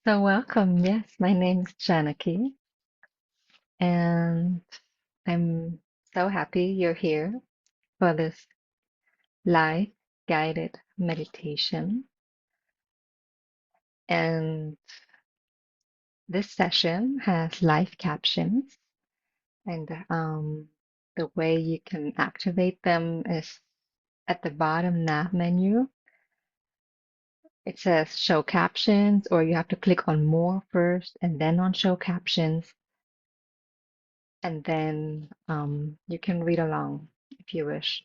So welcome. Yes, my name is Janaki, and I'm so happy you're here for this live guided meditation. And this session has live captions, and the way you can activate them is at the bottom nav menu. It says show captions, or you have to click on more first and then on show captions, and then you can read along if you wish.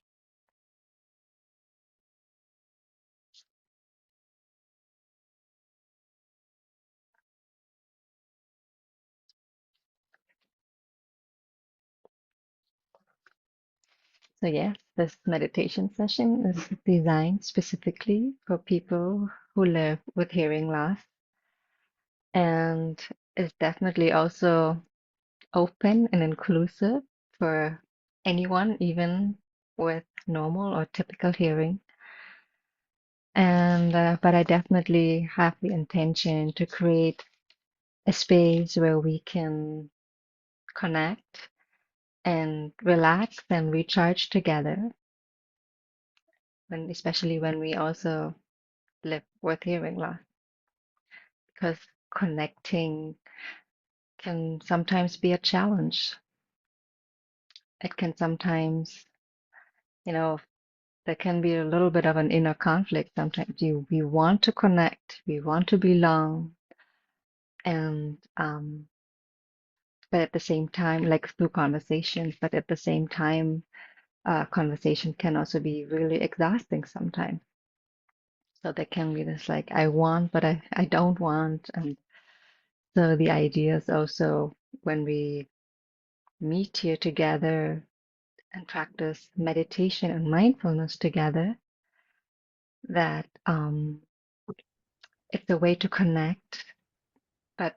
So yes, this meditation session is designed specifically for people who live with hearing loss and is definitely also open and inclusive for anyone, even with normal or typical hearing. And but I definitely have the intention to create a space where we can connect and relax and recharge together, when especially when we also live with hearing loss, because connecting can sometimes be a challenge. It can sometimes, you know, there can be a little bit of an inner conflict. Sometimes we want to connect, we want to belong, and but at the same time, like through conversations, but at the same time, conversation can also be really exhausting sometimes. So there can be this like I want, but I don't want, and so the idea is also when we meet here together and practice meditation and mindfulness together, that it's a way to connect, but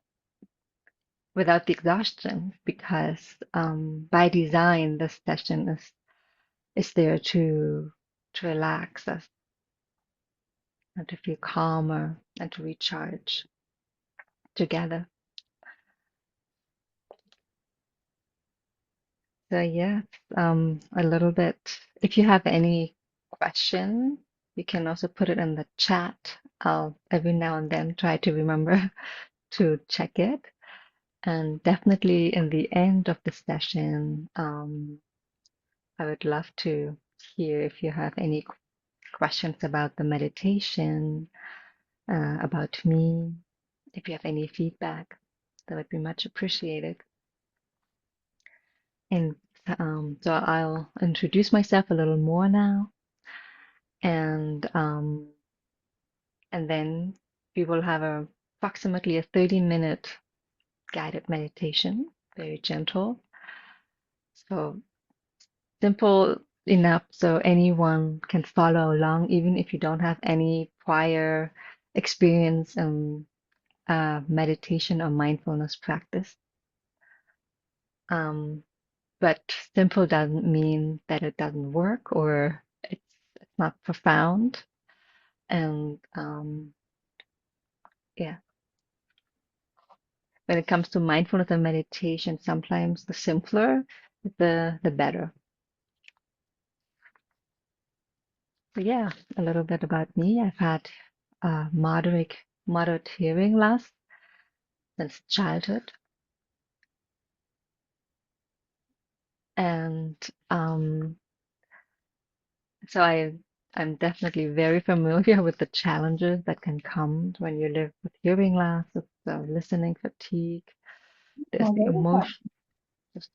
without the exhaustion, because by design, this session is there to relax us and to feel calmer and to recharge together. So yes, a little bit. If you have any question, you can also put it in the chat. I'll every now and then try to remember to check it. And definitely in the end of the session, I would love to hear if you have any questions about the meditation, about me, if you have any feedback, that would be much appreciated. And so I'll introduce myself a little more now, and and then we will have approximately a 30-minute guided meditation, very gentle. So simple enough so anyone can follow along, even if you don't have any prior experience in meditation or mindfulness practice. Um, but simple doesn't mean that it doesn't work or it's not profound. And yeah, when it comes to mindfulness and meditation, sometimes the simpler, the better. So yeah, a little bit about me. I've had moderate hearing loss since childhood. And um, so I'm definitely very familiar with the challenges that can come when you live with hearing loss. It's the listening fatigue, there's the emotion, it's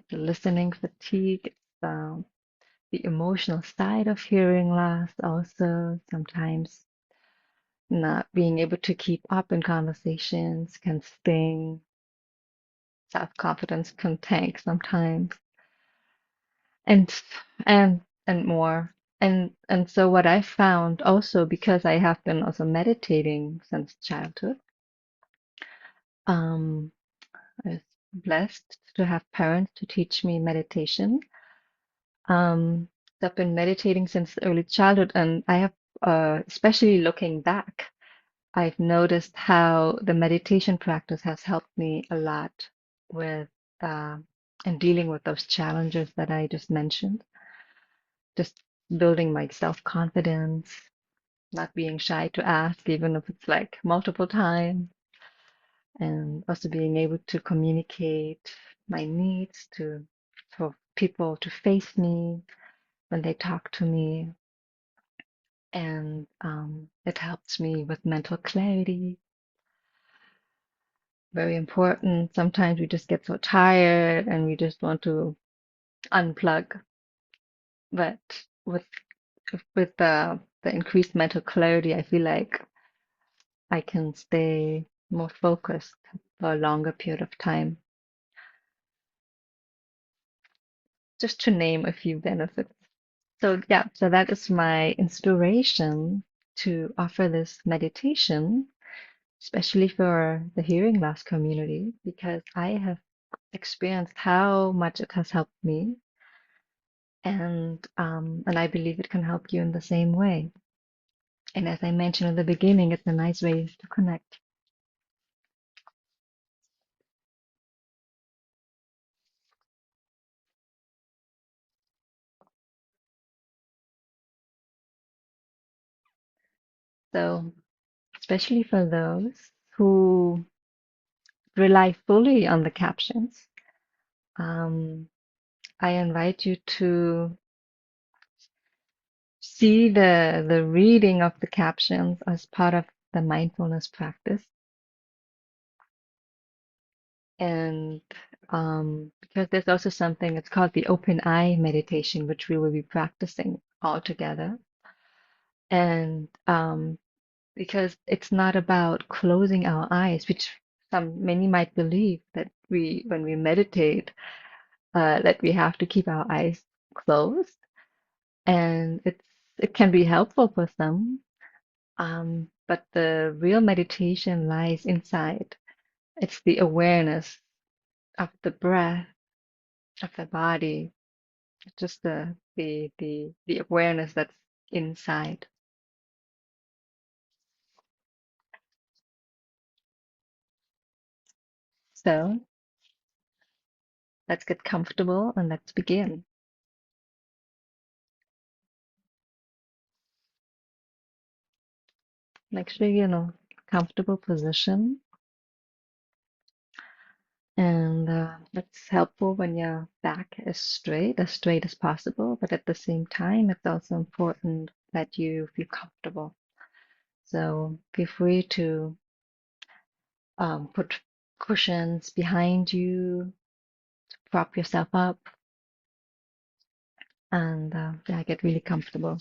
the listening fatigue, it's the emotional side of hearing loss also. Sometimes not being able to keep up in conversations can sting. Self-confidence can tank sometimes, and and more. And so what I found also, because I have been also meditating since childhood, um, I was blessed to have parents to teach me meditation. So I've been meditating since early childhood, and I have especially looking back, I've noticed how the meditation practice has helped me a lot with uh, and dealing with those challenges that I just mentioned, just building my self-confidence, not being shy to ask, even if it's like multiple times, and also being able to communicate my needs to for people to face me when they talk to me. And it helps me with mental clarity. Very important. Sometimes we just get so tired and we just want to unplug. But with the increased mental clarity, I feel like I can stay more focused for a longer period of time. Just to name a few benefits. So yeah, so that is my inspiration to offer this meditation, especially for the hearing loss community, because I have experienced how much it has helped me, and I believe it can help you in the same way. And as I mentioned in the beginning, it's a nice way to connect. So especially for those who rely fully on the captions, um, I invite you to see the reading of the captions as part of the mindfulness practice. And because there's also something, it's called the open eye meditation, which we will be practicing all together. And because it's not about closing our eyes, which many might believe that when we meditate, that we have to keep our eyes closed, and it can be helpful for some. But the real meditation lies inside. It's the awareness of the breath, of the body, just the awareness that's inside. So let's get comfortable and let's begin. Make sure you're in a comfortable position, and that's helpful when your back is straight, as straight as possible. But at the same time, it's also important that you feel comfortable. So feel free to put cushions behind you, prop yourself up, and yeah, get really comfortable.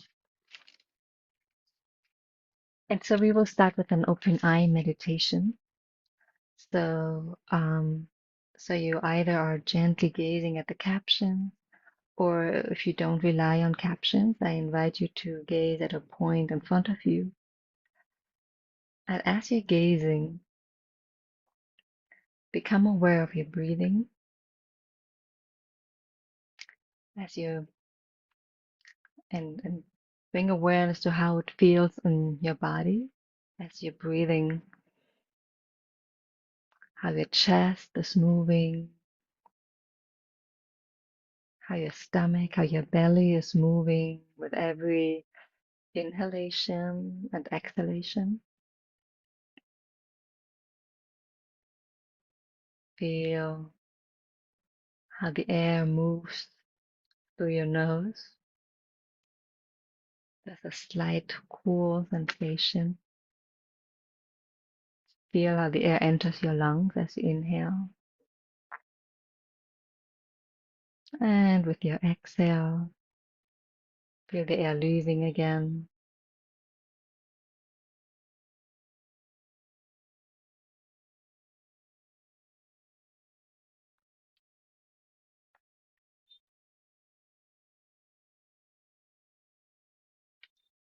And so we will start with an open eye meditation. So, so you either are gently gazing at the caption, or if you don't rely on captions, I invite you to gaze at a point in front of you. And as you're gazing, become aware of your breathing as you and bring awareness to how it feels in your body as you're breathing, how your chest is moving, how your stomach, how your belly is moving with every inhalation and exhalation. Feel how the air moves through your nose. There's a slight cool sensation. Feel how the air enters your lungs as you inhale. And with your exhale, feel the air leaving again.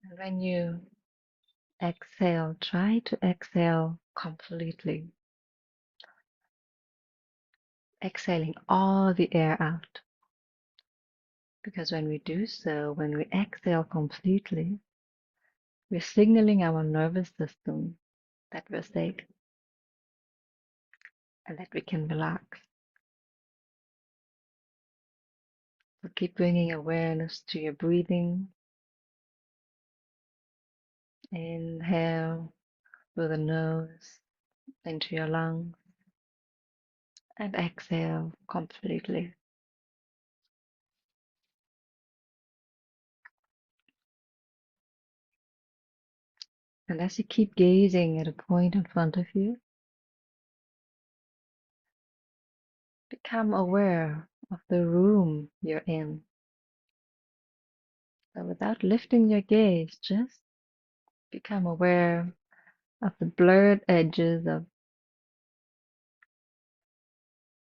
And when you exhale, try to exhale completely, exhaling all the air out. Because when we do so, when we exhale completely, We're signaling our nervous system that we're safe and that we can relax. So keep bringing awareness to your breathing. Inhale through the nose into your lungs and exhale completely. And as you keep gazing at a point in front of you, become aware of the room you're in. So without lifting your gaze, just become aware of the blurred edges of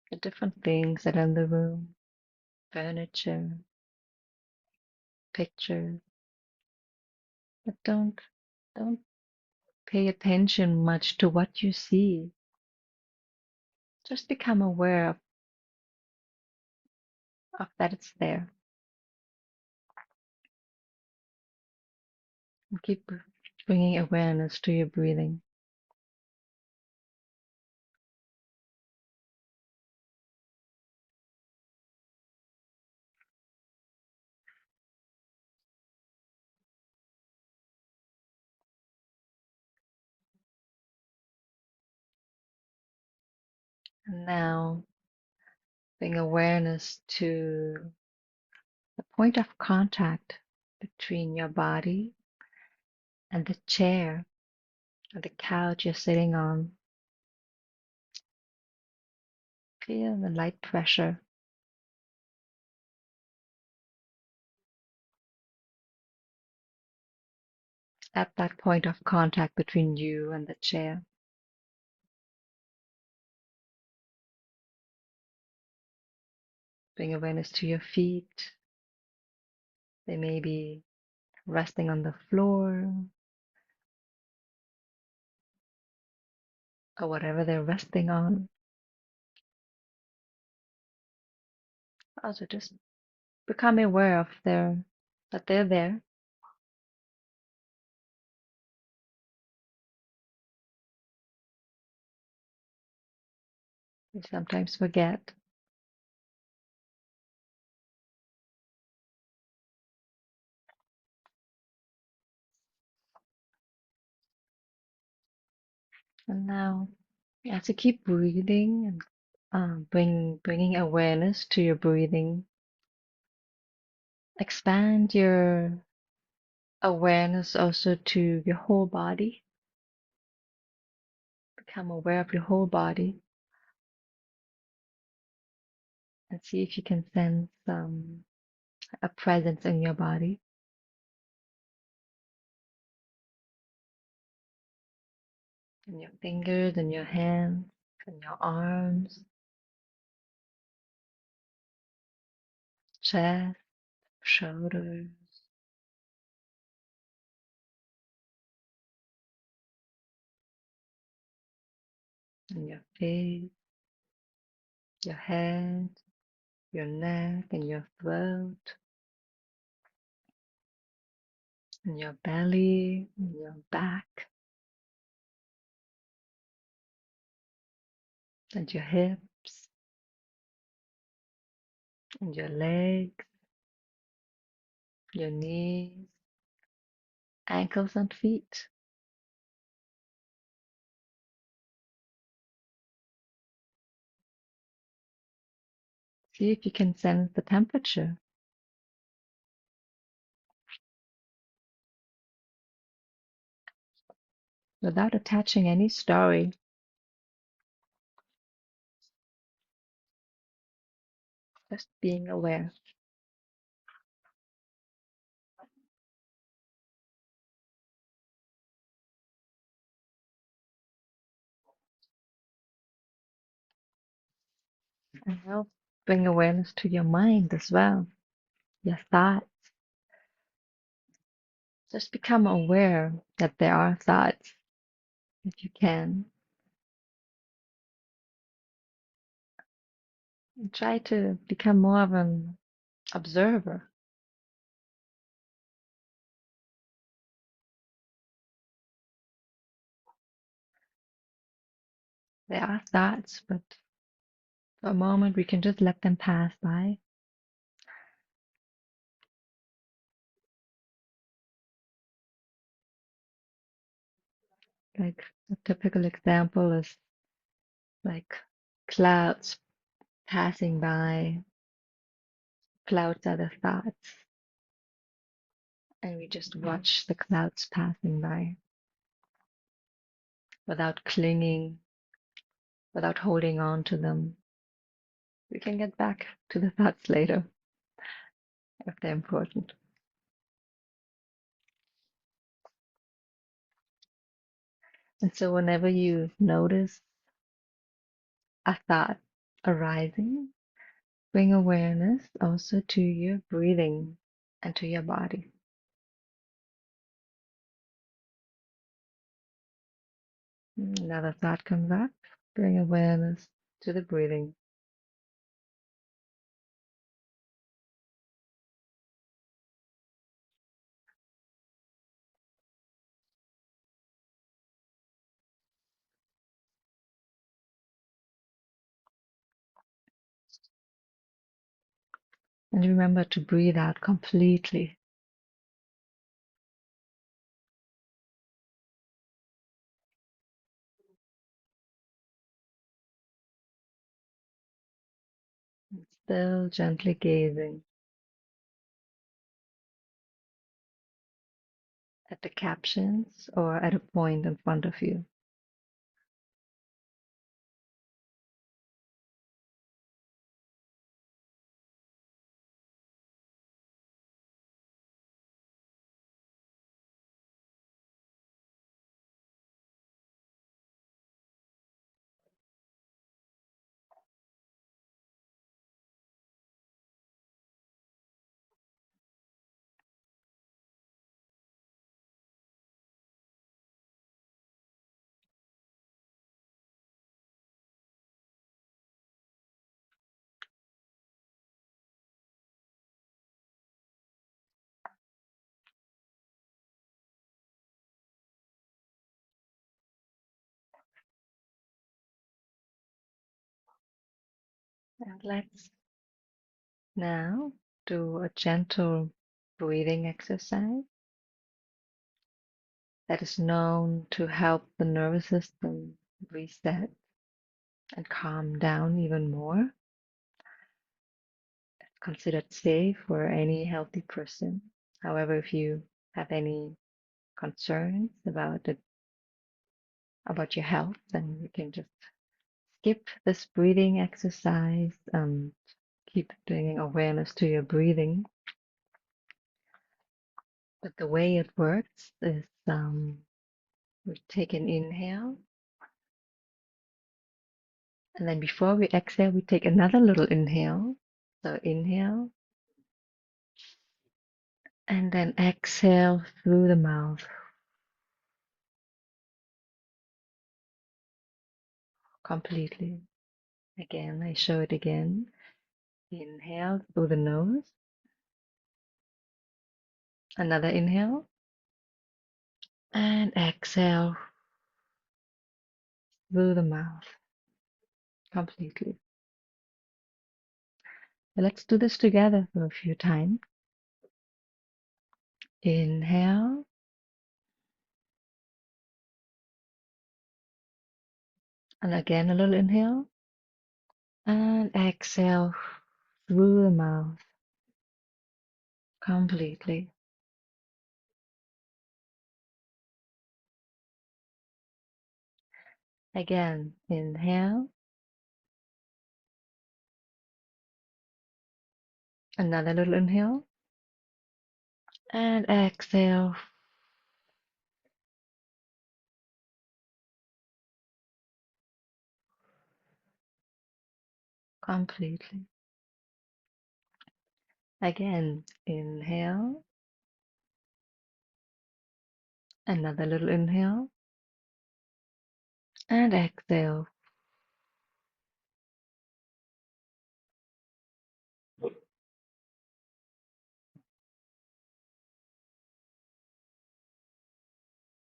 the different things that are in the room, furniture, pictures. But don't pay attention much to what you see. Just become aware of that it's there. And keep bringing awareness to your breathing. And now bring awareness to the point of contact between your body and the chair or the couch you're sitting on. Feel the light pressure at that point of contact between you and the chair. Bring awareness to your feet. They may be resting on the floor or whatever they're resting on. Also, just become aware of that they're there. We sometimes forget. And now you have to keep breathing and bringing awareness to your breathing. Expand your awareness also to your whole body. Become aware of your whole body and see if you can sense a presence in your body, in your fingers, in your hands, in your arms, chest, shoulders, in your face, your head, your neck, and your throat, in your belly, in your back, and your hips, and your legs, your knees, ankles, and feet. See if you can sense the temperature without attaching any story, just being aware. And now bring awareness to your mind as well, your thoughts. Just become aware that there are thoughts if you can. And try to become more of an observer. They are thoughts, but for a moment we can just let them pass by. Like a typical example is like clouds passing by. Clouds are the thoughts, and we just watch the clouds passing by without clinging, without holding on to them. We can get back to the thoughts later if they're important. And so, whenever you notice a thought arising, bring awareness also to your breathing and to your body. Another thought comes up, bring awareness to the breathing. And remember to breathe out completely. Still gently gazing at the captions or at a point in front of you. And let's now do a gentle breathing exercise that is known to help the nervous system reset and calm down even more. It's considered safe for any healthy person. However, if you have any concerns about your health, then you can just skip this breathing exercise and keep bringing awareness to your breathing. But the way it works is we take an inhale, and then before we exhale, we take another little inhale. So inhale, and then exhale through the mouth completely. Again, I show it again. Inhale through the nose, another inhale, and exhale through the mouth completely. Let's do this together for a few times. Inhale, and again a little inhale, and exhale through the mouth completely. Again, inhale, another little inhale, and exhale. Completely. Again, inhale, another little inhale, and exhale.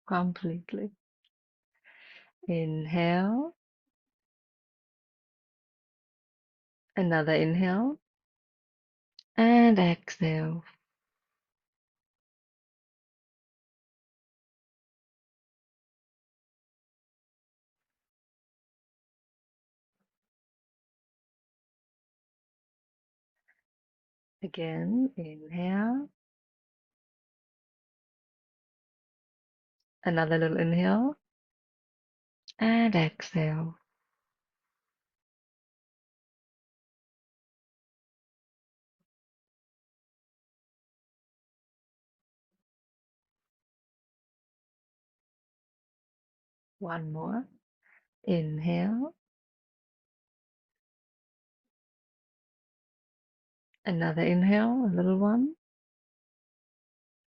Completely. Inhale, Another inhale and exhale. Again, inhale. Another little inhale and exhale. One more. Inhale. Another inhale, a little one.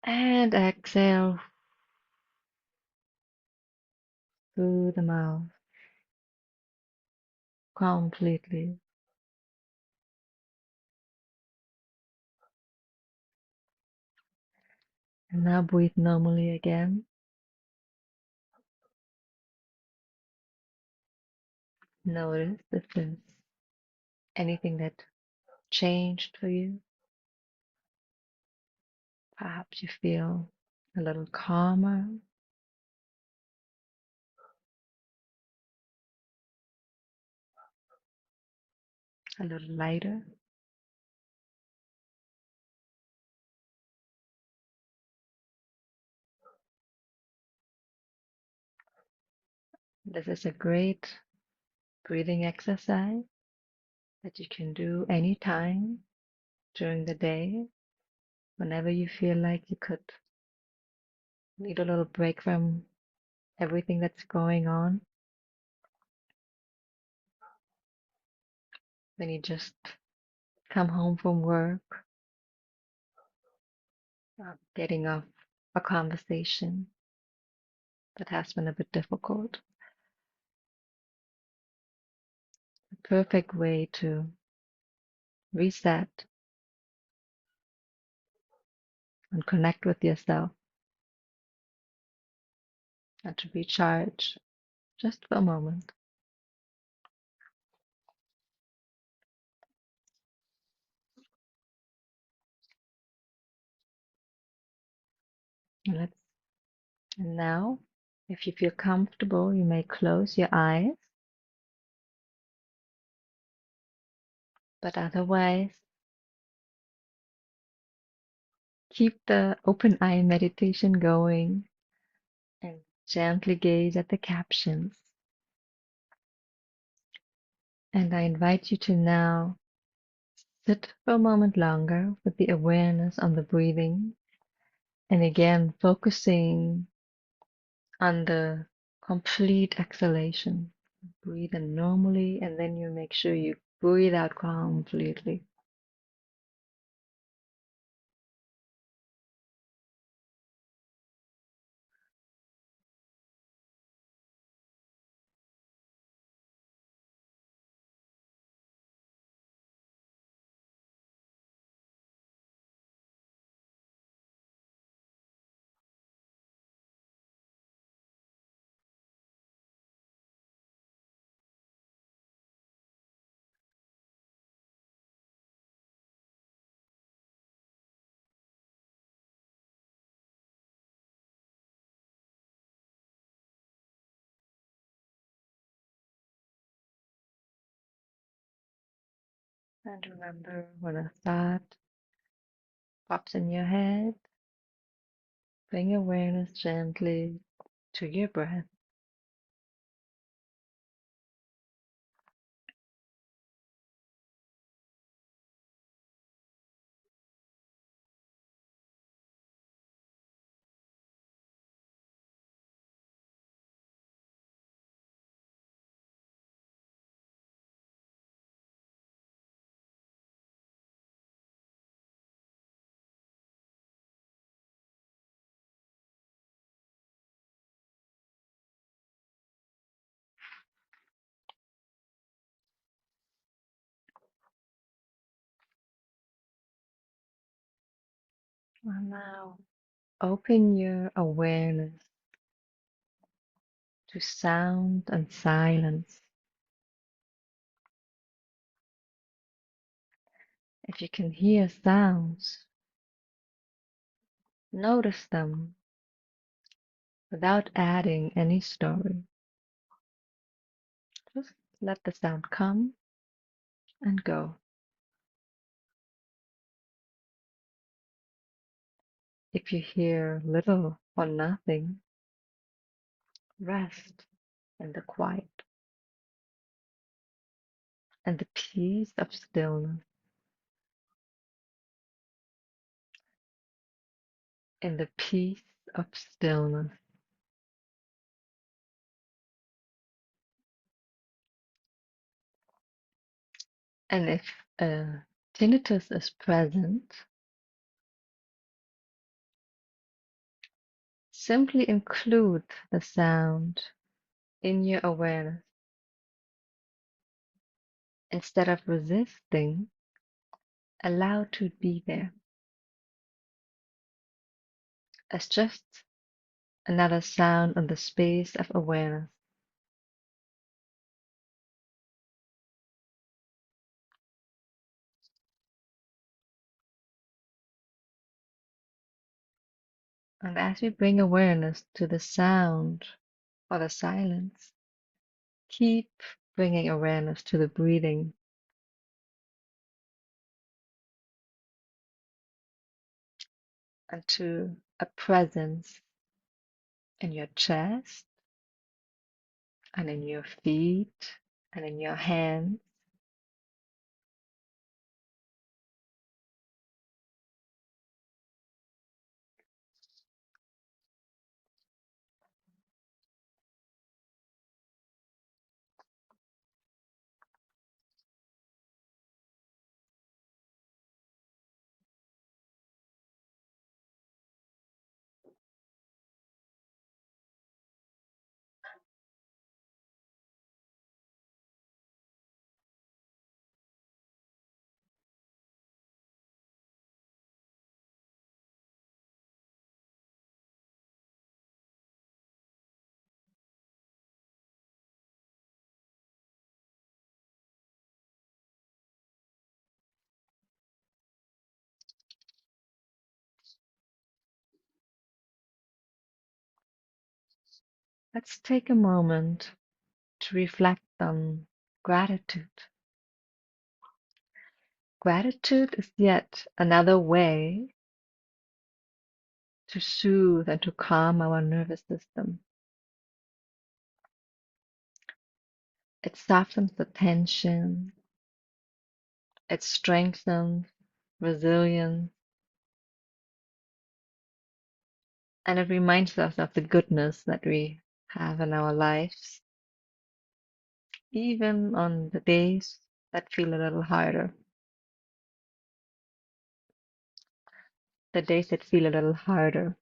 And exhale through the mouth completely. And now breathe normally again. Notice if there's anything that changed for you. Perhaps you feel a little calmer, a little lighter. This is a great breathing exercise that you can do anytime during the day, whenever you feel like you could need a little break from everything that's going on. When you just come home from work, getting off a conversation that has been a bit difficult. The perfect way to reset and connect with yourself and to recharge just for a moment. And let's and now, if you feel comfortable, you may close your eyes, but otherwise, keep the open eye meditation going and gently gaze at the captions. And I invite you to now sit for a moment longer with the awareness on the breathing, and again focusing on the complete exhalation. Breathe in normally, and then you make sure you breathe out completely. And remember, when a thought pops in your head, bring awareness gently to your breath. And now open your awareness to sound and silence. If you can hear sounds, notice them without adding any story. Just let the sound come and go. If you hear little or nothing, rest in the quiet and the peace of stillness, in the peace of stillness. And if tinnitus is present, simply include the sound in your awareness. Instead of resisting, allow to be there as just another sound on the space of awareness. And as we bring awareness to the sound or the silence, keep bringing awareness to the breathing and to a presence in your chest and in your feet and in your hands. Let's take a moment to reflect on gratitude. Gratitude is yet another way to soothe and to calm our nervous system. It softens the tension, it strengthens resilience, and it reminds us of the goodness that we have in our lives, even on the days that feel a little harder, the days that feel a little harder.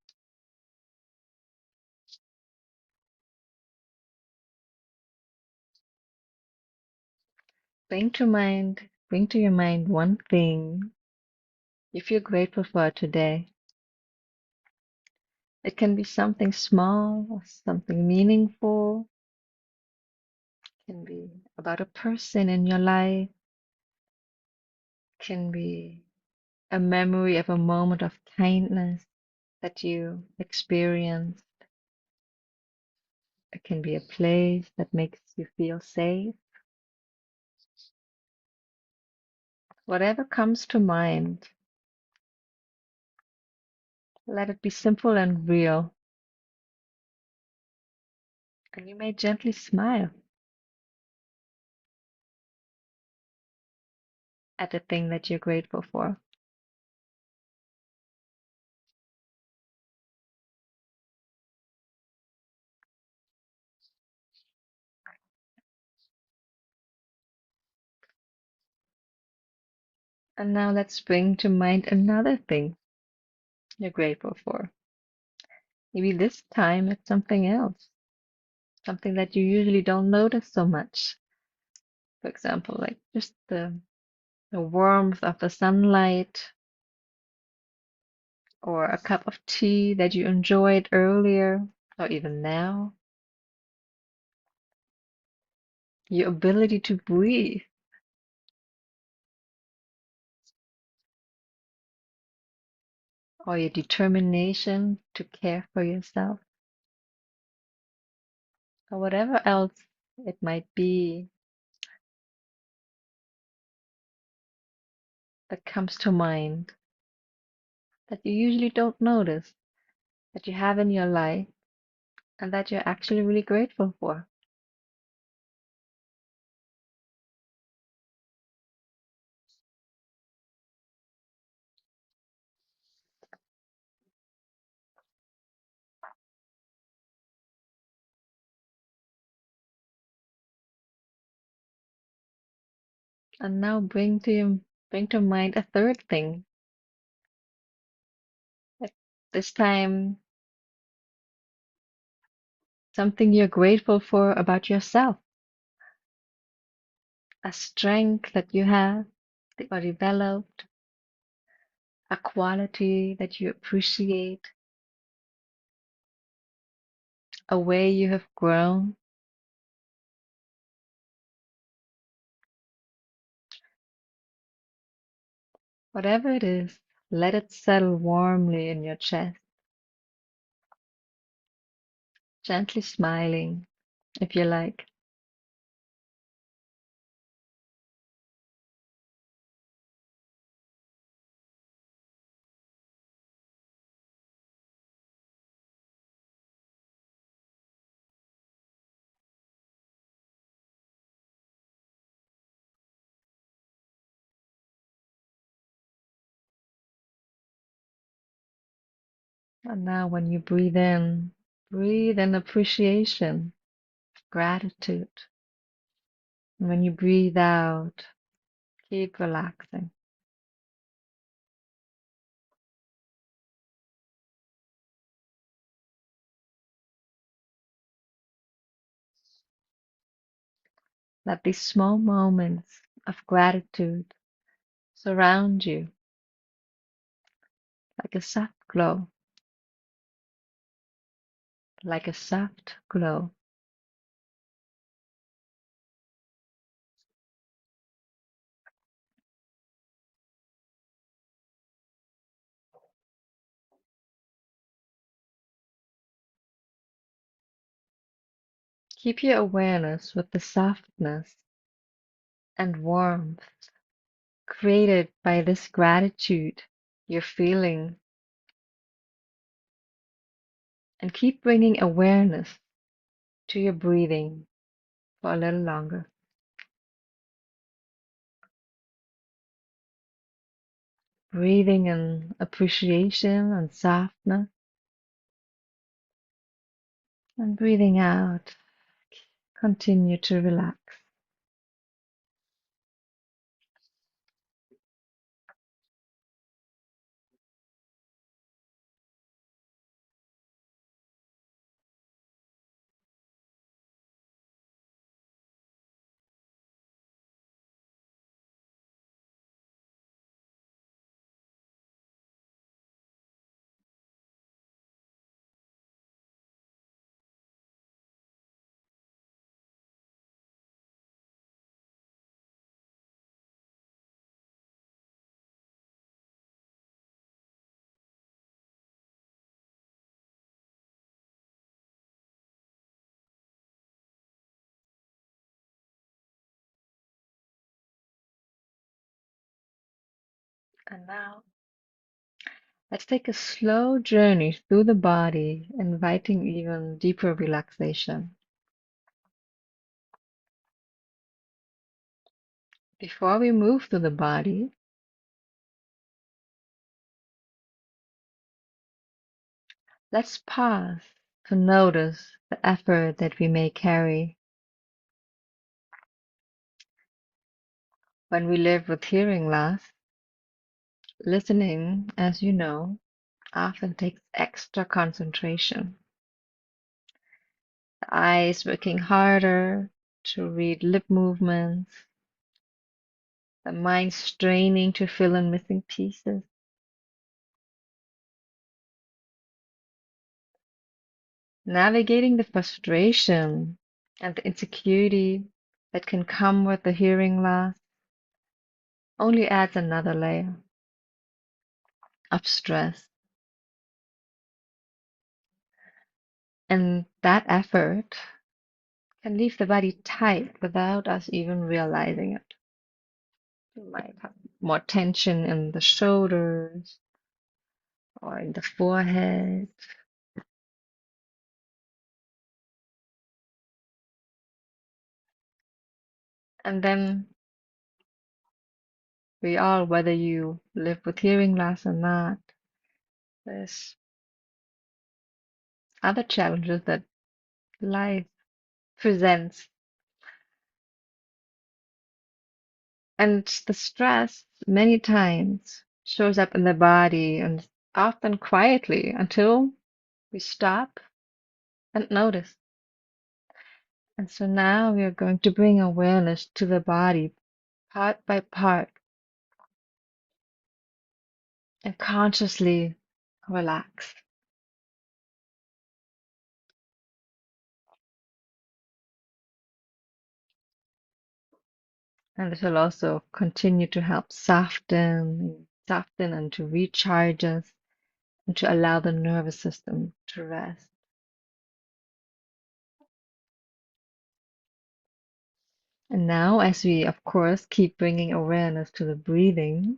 Bring to your mind one thing you feel grateful for today. It can be something small or something meaningful. It can be about a person in your life. It can be a memory of a moment of kindness that you experienced. It can be a place that makes you feel safe. Whatever comes to mind, let it be simple and real. And you may gently smile at the thing that you're grateful for. And now let's bring to mind another thing you're grateful for. Maybe this time it's something else, something that you usually don't notice so much. For example, like just the warmth of the sunlight or a cup of tea that you enjoyed earlier or even now. Your ability to breathe, or your determination to care for yourself, or whatever else it might be that comes to mind that you usually don't notice that you have in your life and that you're actually really grateful for. And now bring to mind a third thing. Like this time, something you're grateful for about yourself, a strength that you have or developed, a quality that you appreciate, a way you have grown. Whatever it is, let it settle warmly in your chest, gently smiling if you like. And now, when you breathe in appreciation, gratitude. And when you breathe out, keep relaxing. Let these small moments of gratitude surround you like a soft glow, like a soft glow. Keep your awareness with the softness and warmth created by this gratitude you're feeling, and keep bringing awareness to your breathing for a little longer. Breathing in appreciation and softness, and breathing out, continue to relax. And now let's take a slow journey through the body, inviting even deeper relaxation. Before we move through the body, let's pause to notice the effort that we may carry. When we live with hearing loss, listening, as you know, often takes extra concentration. The eyes working harder to read lip movements, the mind straining to fill in missing pieces. Navigating the frustration and the insecurity that can come with the hearing loss only adds another layer of stress. And that effort can leave the body tight without us even realizing it. You might have more tension in the shoulders or in the forehead. And then we all, whether you live with hearing loss or not, there's other challenges that life presents. And the stress many times shows up in the body and often quietly until we stop and notice. And so now we are going to bring awareness to the body part by part and consciously relax. And this will also continue to help soften and to recharge us and to allow the nervous system to rest. And now, as we, of course, keep bringing awareness to the breathing,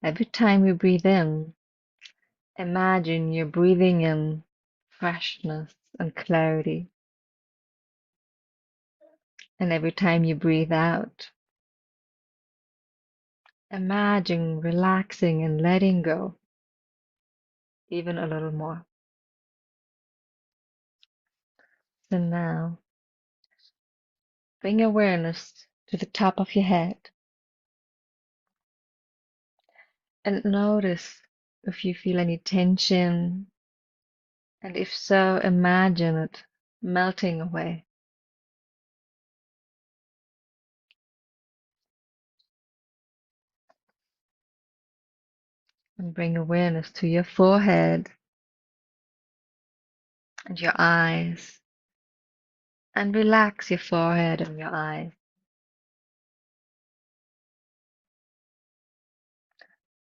every time you breathe in, imagine you're breathing in freshness and clarity. And every time you breathe out, imagine relaxing and letting go even a little more. So now, bring awareness to the top of your head and notice if you feel any tension. And if so, imagine it melting away. And bring awareness to your forehead and your eyes. And relax your forehead and your eyes.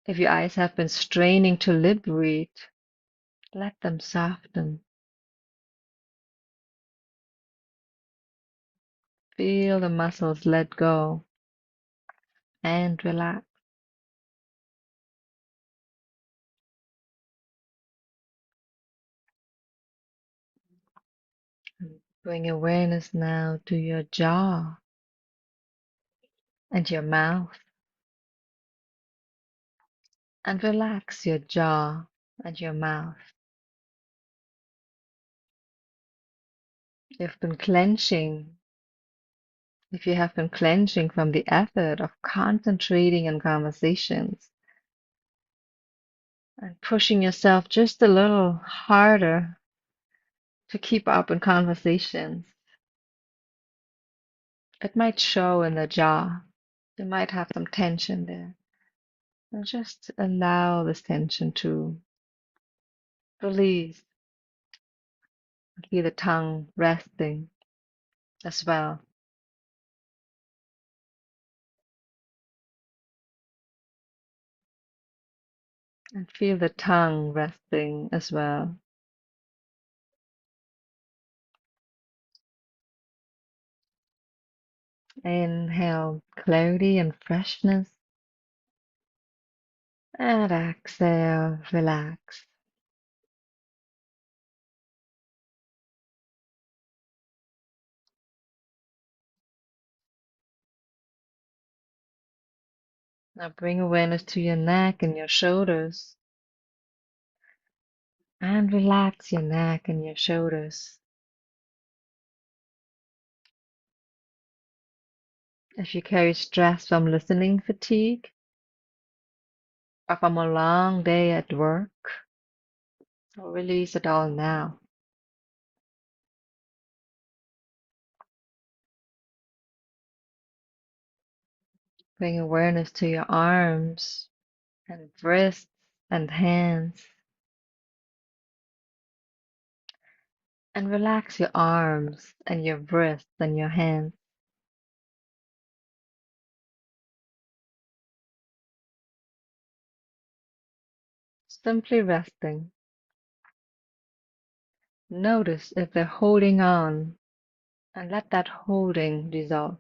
If your eyes have been straining to liberate, let them soften. Feel the muscles let go and relax. And bring awareness now to your jaw and your mouth. And relax your jaw and your mouth. You've been clenching. If you have been clenching from the effort of concentrating on conversations and pushing yourself just a little harder to keep up in conversations, it might show in the jaw. You might have some tension there. And just allow this tension to release. Feel the tongue resting as well. And feel the tongue resting as well. Inhale clarity and freshness. And exhale, relax. Now bring awareness to your neck and your shoulders. And relax your neck and your shoulders. If you carry stress from listening fatigue or from a long day at work, release it all now. Bring awareness to your arms and wrists and hands. And relax your arms and your wrists and your hands. Simply resting. Notice if they're holding on and let that holding dissolve.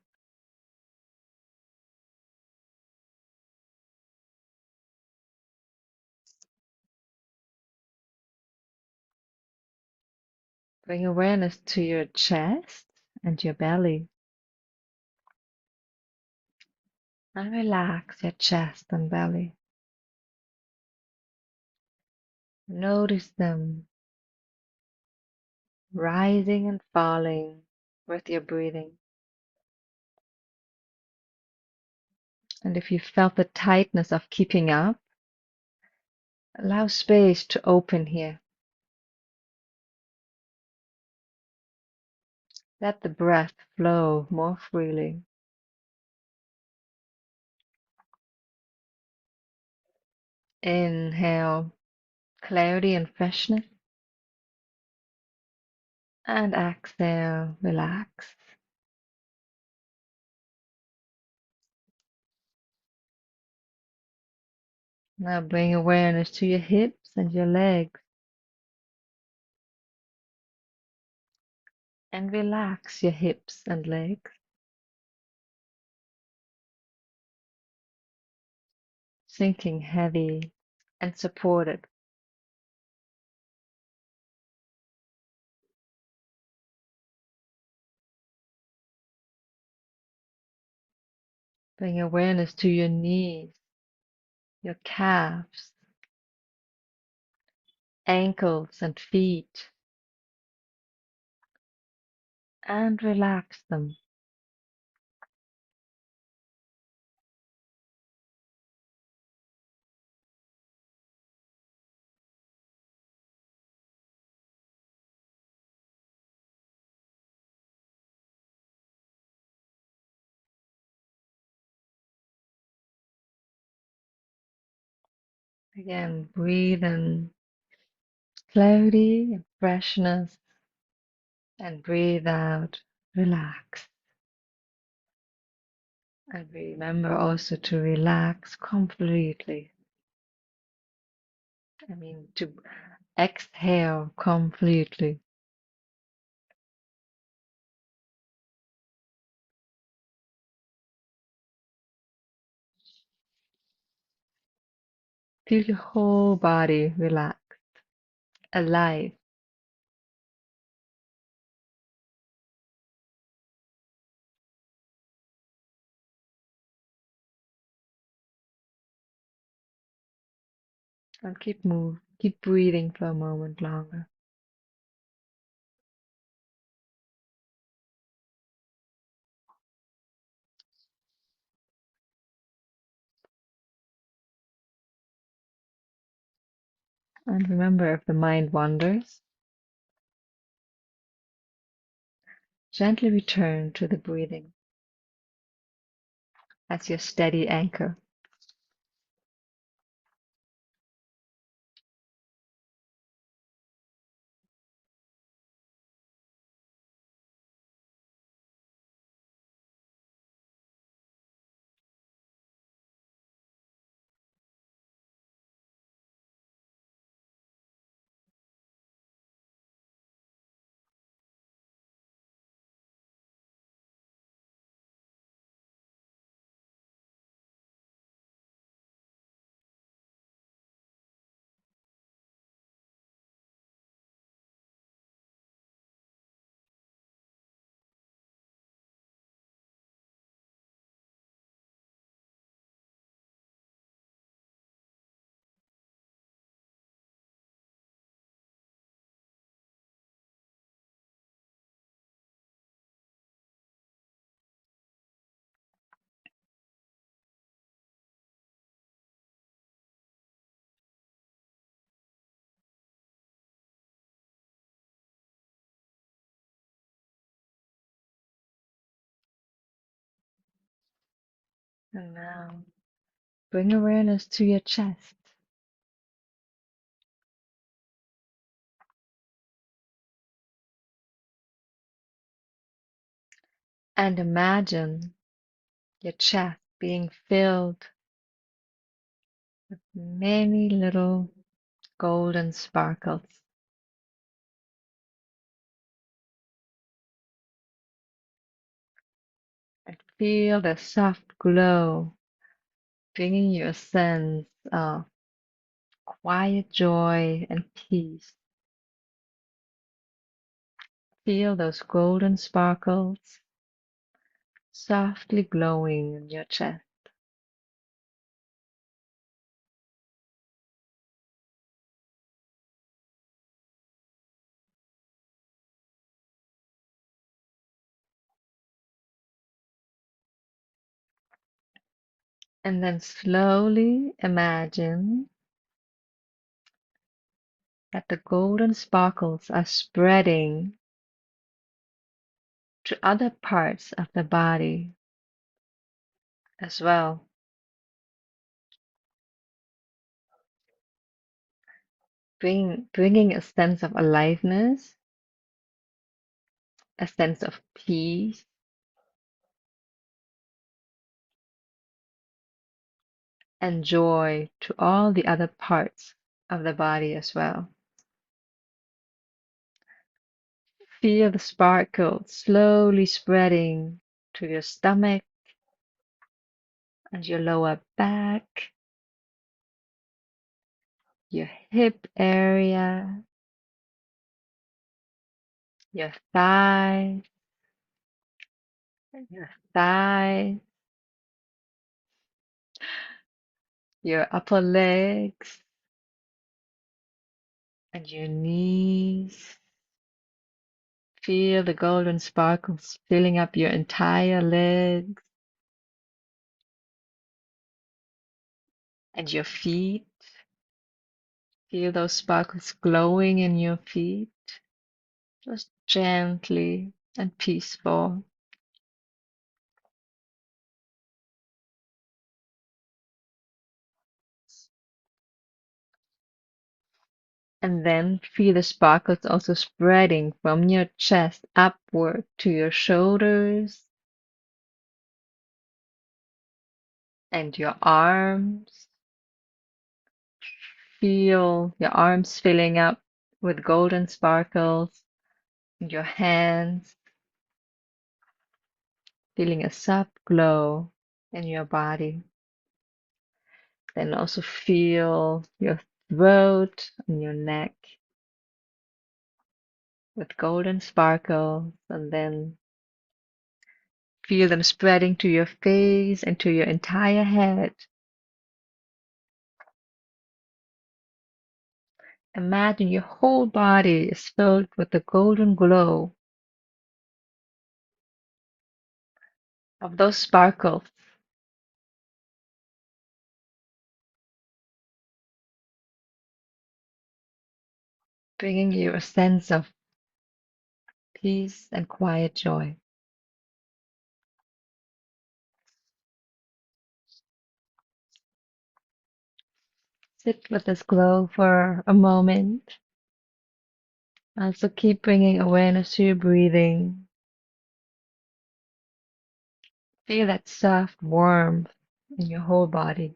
Bring awareness to your chest and your belly and relax your chest and belly. Notice them rising and falling with your breathing. And if you felt the tightness of keeping up, allow space to open here. Let the breath flow more freely. Inhale clarity and freshness, and exhale, relax. Now bring awareness to your hips and your legs and relax your hips and legs, sinking heavy and supported. Bring awareness to your knees, your calves, ankles, and feet, and relax them. Again, breathe in clarity and freshness, and breathe out, relax. And remember also to relax completely. To exhale completely. Feel your whole body relax, alive. And keep breathing for a moment longer. And remember, if the mind wanders, gently return to the breathing as your steady anchor. And now bring awareness to your chest and imagine your chest being filled with many little golden sparkles. Feel the soft glow, bringing you a sense of quiet joy and peace. Feel those golden sparkles softly glowing in your chest. And then slowly imagine that the golden sparkles are spreading to other parts of the body as well, bringing a sense of aliveness, a sense of peace, and joy to all the other parts of the body as well. Feel the sparkle slowly spreading to your stomach and your lower back, your hip area, your your thighs, your upper legs, and your knees. Feel the golden sparkles filling up your entire legs and your feet. Feel those sparkles glowing in your feet, just gently and peaceful. And then feel the sparkles also spreading from your chest upward to your shoulders and your arms. Feel your arms filling up with golden sparkles, and your hands feeling a soft glow in your body. Then also feel your throat and your neck with golden sparkles, and then feel them spreading to your face and to your entire head. Imagine your whole body is filled with the golden glow of those sparkles, bringing you a sense of peace and quiet joy. Sit with this glow for a moment. Also, keep bringing awareness to your breathing. Feel that soft warmth in your whole body.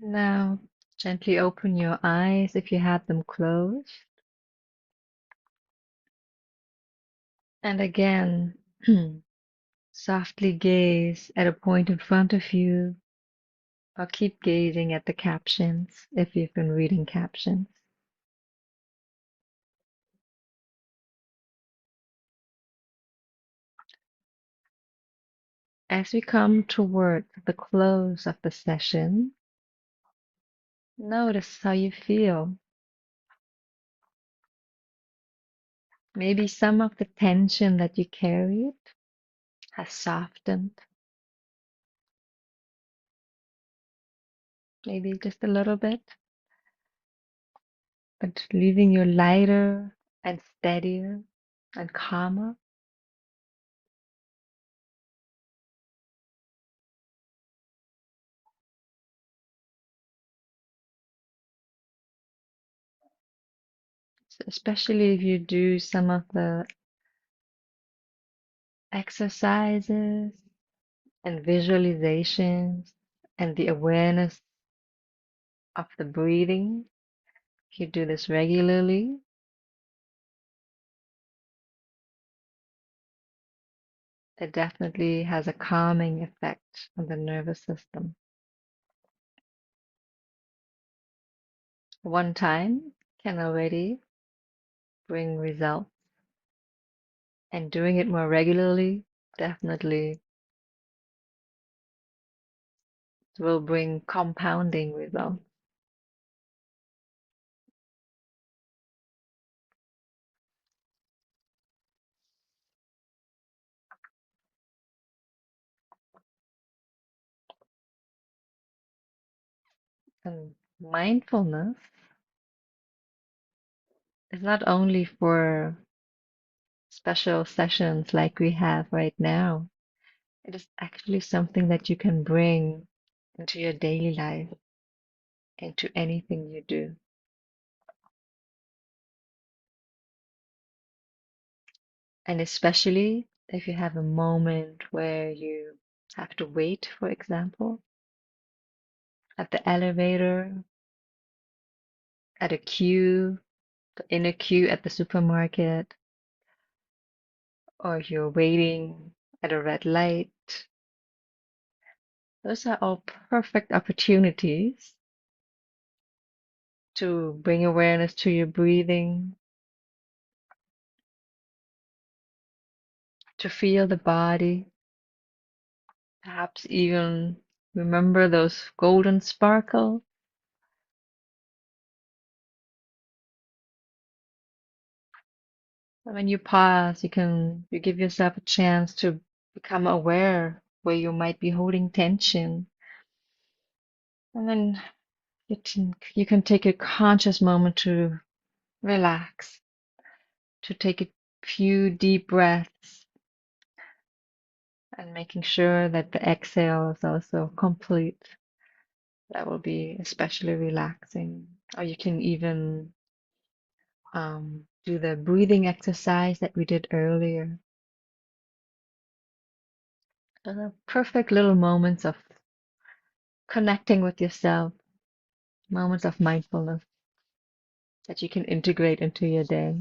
Now, gently open your eyes if you had them closed. And again, softly gaze at a point in front of you Or keep gazing at the captions if you've been reading captions. As we come toward the close of the session, notice how you feel. Maybe some of the tension that you carried has softened, maybe just a little bit, but leaving you lighter and steadier and calmer. So especially if you do some of the exercises and visualizations and the awareness of the breathing. If you do this regularly, it definitely has a calming effect on the nervous system. One time can already bring results, and doing it more regularly definitely will bring compounding results. And mindfulness is not only for special sessions like we have right now, it is actually something that you can bring into your daily life, into anything you do. And especially if you have a moment where you have to wait, for example, at the elevator, at a queue, in a queue at the supermarket, or you're waiting at a red light. Those are all perfect opportunities to bring awareness to your breathing, to feel the body, perhaps even remember those golden sparkle. And when you pause, you give yourself a chance to become aware where you might be holding tension. And then you can take a conscious moment to relax, to take a few deep breaths and making sure that the exhale is also complete. That will be especially relaxing. Or you can even do the breathing exercise that we did earlier. Those are perfect little moments of connecting with yourself, moments of mindfulness that you can integrate into your day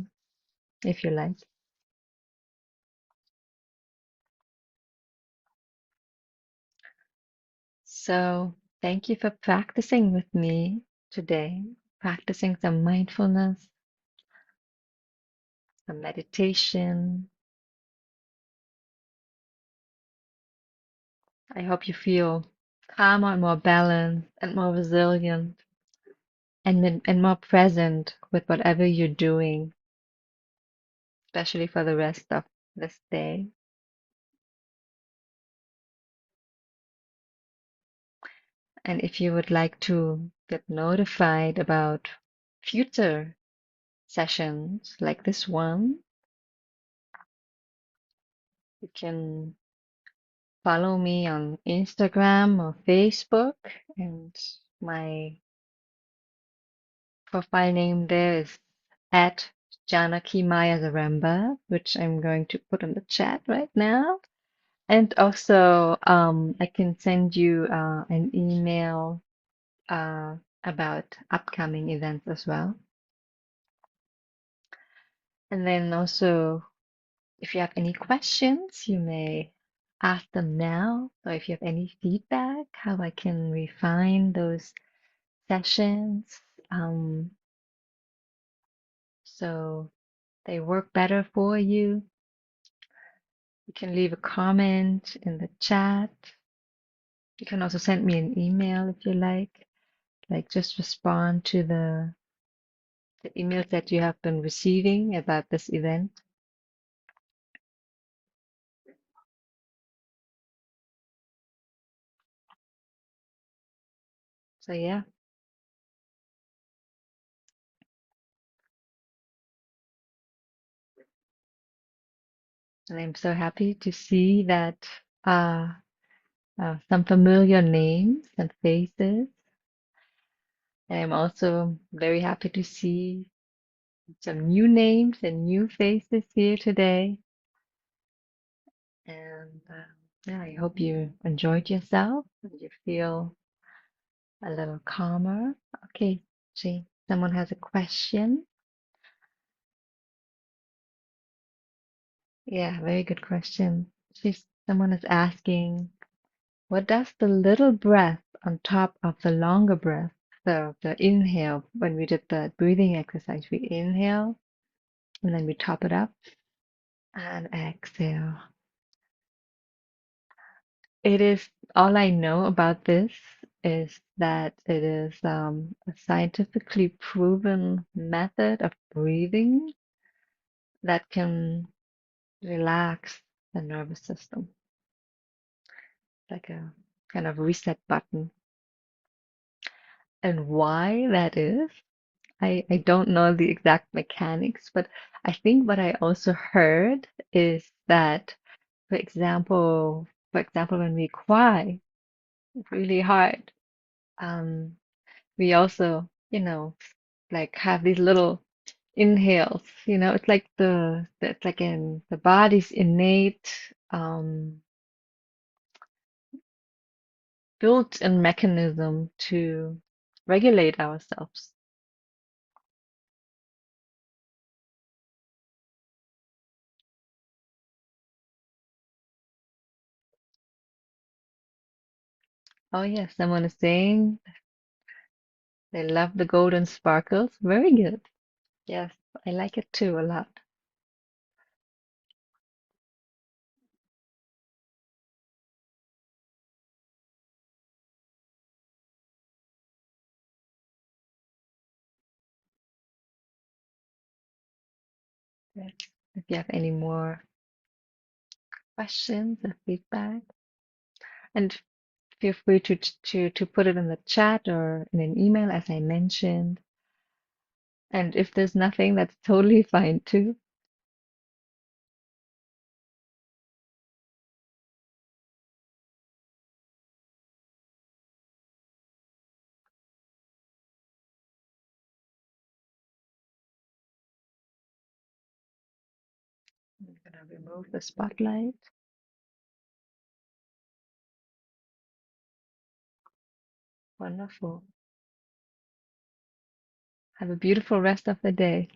if you like. So, thank you for practicing with me today, practicing some mindfulness, some meditation. I hope you feel calmer and more balanced and more resilient and more present with whatever you're doing, especially for the rest of this day. And if you would like to get notified about future sessions like this one, you can follow me on Instagram or Facebook, and my profile name there is at Janaki Maya Zaramba, which I'm going to put in the chat right now. And also, I can send you an email uh, about upcoming events as well. And then also, if you have any questions, you may ask them now, or if you have any feedback, how I can refine those sessions, um, so they work better for you. You can leave a comment in the chat. You can also send me an email if you like just respond to the emails that you have been receiving about this event. So yeah, and I'm so happy to see that uh, some familiar names and faces. And I'm also very happy to see some new names and new faces here today. And yeah, I hope you enjoyed yourself and you feel a little calmer. Okay, see, someone has a question. Yeah, very good question. Someone is asking, what does the little breath on top of the longer breath, the inhale, when we did the breathing exercise, we inhale and then we top it up and exhale. It is all I know about this is that it is a scientifically proven method of breathing that can relax the nervous system, like a kind of reset button. And why that is, I don't know the exact mechanics, but I think what I also heard is that, for example, when we cry really hard, um, we also, like have these little inhales. It's like it's like in the body's innate built-in mechanism to regulate ourselves. Oh yes, someone is saying they love the golden sparkles. Very good. Yes, I like it too a lot. Yes. If you have any more questions or feedback, and feel free to put it in the chat or in an email, as I mentioned. And if there's nothing, that's totally fine too. I'm gonna remove the spotlight. Wonderful. Have a beautiful rest of the day.